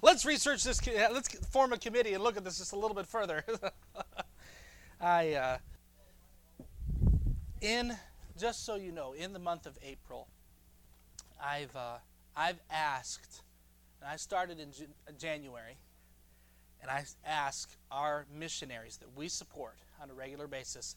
Let's research this. Let's form a committee and look at this just a little bit further. I in just so you know, in the month of April, I've asked, and I started in January, and I ask our missionaries that we support on a regular basis.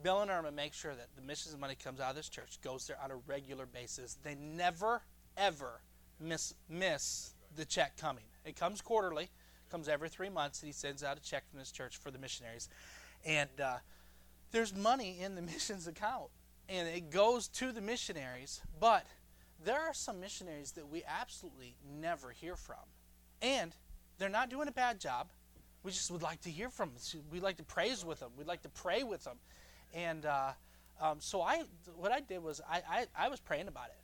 Bill and Irma make sure that the missions money comes out of this church, goes there on a regular basis. They never, ever miss the check coming. It comes quarterly, comes every 3 months, and he sends out a check from this church for the missionaries. And there's money in the missions account, and it goes to the missionaries, but there are some missionaries that we absolutely never hear from. And they're not doing a bad job. We just would like to hear from them. We'd like to praise with them. We'd like to pray with them. And so what I did was I was praying about it.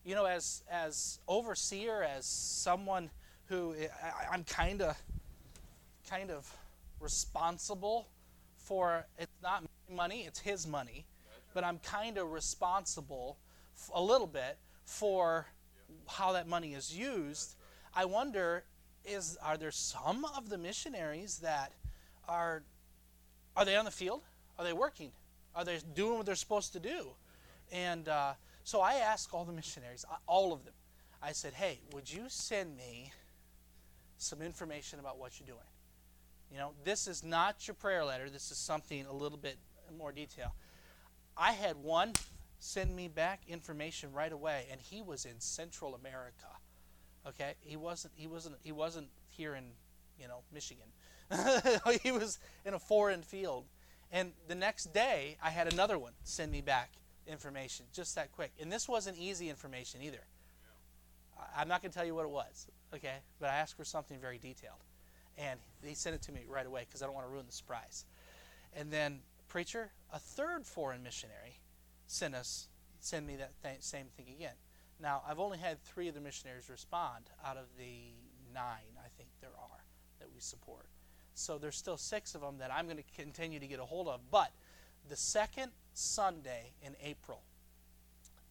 You know, as overseer, as someone who I'm kind of responsible for. It's not my money, it's his money, but I'm kind of responsible a little bit for how that money is used. I wonder, are there some of the missionaries that are they on the field? Are they working? Are they doing what they're supposed to do? And so I asked all the missionaries, all of them. I said, hey, would you send me some information about what you're doing? You know, this is not your prayer letter. This is something a little bit more detail. I had one send me back information right away, and he was in Central America. Okay, he wasn't here in, Michigan. He was in a foreign field. And the next day, I had another one send me back information, just that quick. And this wasn't easy information either. I'm not going to tell you what it was, okay? But I asked for something very detailed. And he sent it to me right away because I don't want to ruin the surprise. And then, preacher, a third foreign missionary send me that same thing again. Now, I've only had 3 of the missionaries respond out of the 9, I think there are, that we support. So there's still 6 of them that I'm going to continue to get a hold of. But the second Sunday in April,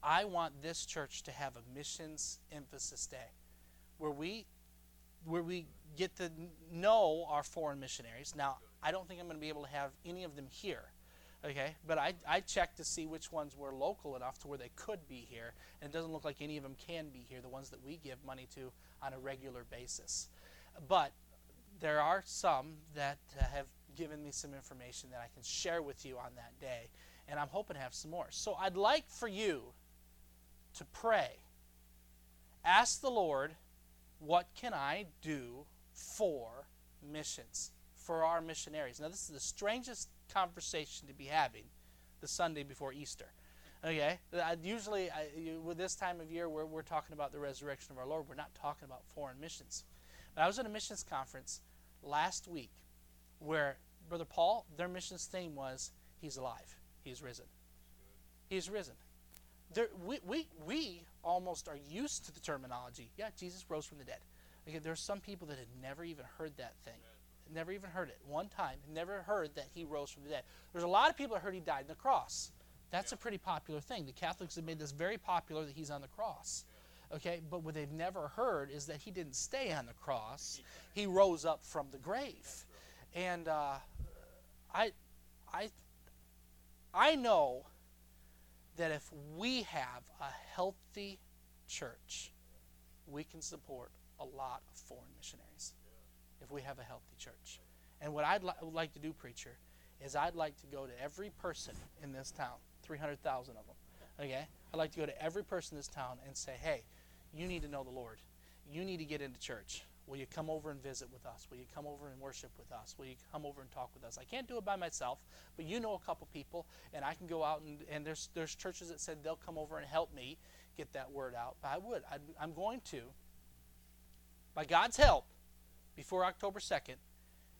I want this church to have a missions emphasis day where we get to know our foreign missionaries. Now, I don't think I'm going to be able to have any of them here, okay? But I checked to see which ones were local enough to where they could be here, and it doesn't look like any of them can be here, the ones that we give money to on a regular basis. But there are some that have given me some information that I can share with you on that day, and I'm hoping to have some more. So I'd like for you to pray. Ask the Lord, what can I do for missions, for our missionaries? Now, this is the strangest conversation to be having the Sunday before Easter. Okay? Usually, with this time of year, we're talking about the resurrection of our Lord. We're not talking about foreign missions. But I was at a missions conference last week where, Brother Paul, their missions theme was, He's alive. He's risen. He's risen. We almost are used to the terminology. Yeah, Jesus rose from the dead. Okay, there are some people that had never even heard that thing. Never even heard it. One time, never heard that he rose from the dead. There's a lot of people that heard he died on the cross. That's a pretty popular thing. The Catholics have made this very popular that he's on the cross. Okay, but what they've never heard is that he didn't stay on the cross. He rose up from the grave. And I know that if we have a healthy church, we can support a lot of foreign missionaries. If we have a healthy church. And what I'd would like to do, preacher, is I'd like to go to every person in this town, 300,000 of them, okay? I'd like to go to every person in this town and say, hey, you need to know the Lord. You need to get into church. Will you come over and visit with us? Will you come over and worship with us? Will you come over and talk with us? I can't do it by myself, but you know a couple people, and I can go out, and there's churches that said they'll come over and help me get that word out. But I'm going to, by God's help, before October 2nd,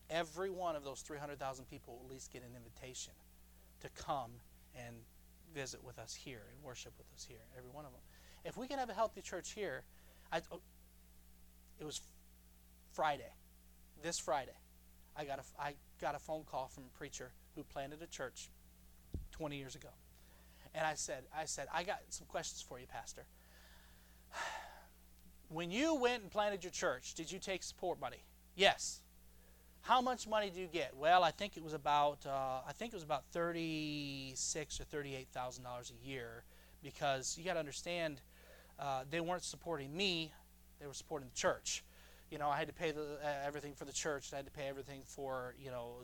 every one of those 300,000 people will at least get an invitation to come and visit with us here and worship with us here, every one of them. If we can have a healthy church here, it was Friday, this Friday, I got a phone call from a preacher who planted a church 20 years ago. And I said, I got some questions for you, Pastor. When you went and planted your church, did you take support money? Yes. How much money do you get? Well, I think it was about $36,000 or $38,000 a year, because you got to understand, they weren't supporting me; they were supporting the church. You know, I had to pay everything for the church. I had to pay everything for, you know,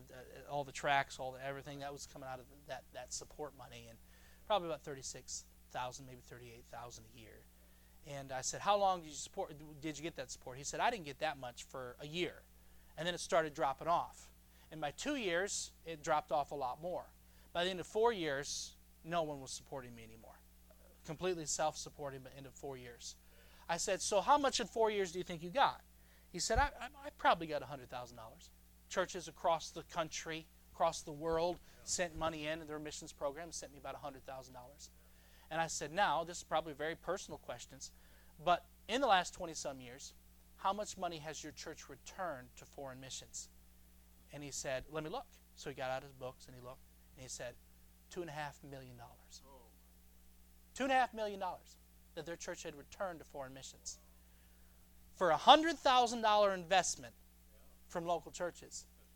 all the tracks, everything that was coming out of that support money, and probably about $36,000, maybe $38,000 a year. And I said, "How long did you get that support?" He said, "I didn't get that much for a year." And then it started dropping off. And by 2 years, it dropped off a lot more. By the end of 4 years, no one was supporting me anymore. Completely self-supporting by the end of 4 years. I said, "So how much in 4 years do you think you got?" He said, I probably got $100,000. Churches across the country, across the world, sent money in their missions program, sent me about $100,000. And I said, "Now, this is probably very personal questions, but in the last 20-some years, how much money has your church returned to foreign missions?" And he said, "Let me look." So he got out his books and he looked, and he said, $2.5 million. $2.5 million that their church had returned to foreign missions. For a $100,000 investment from local churches.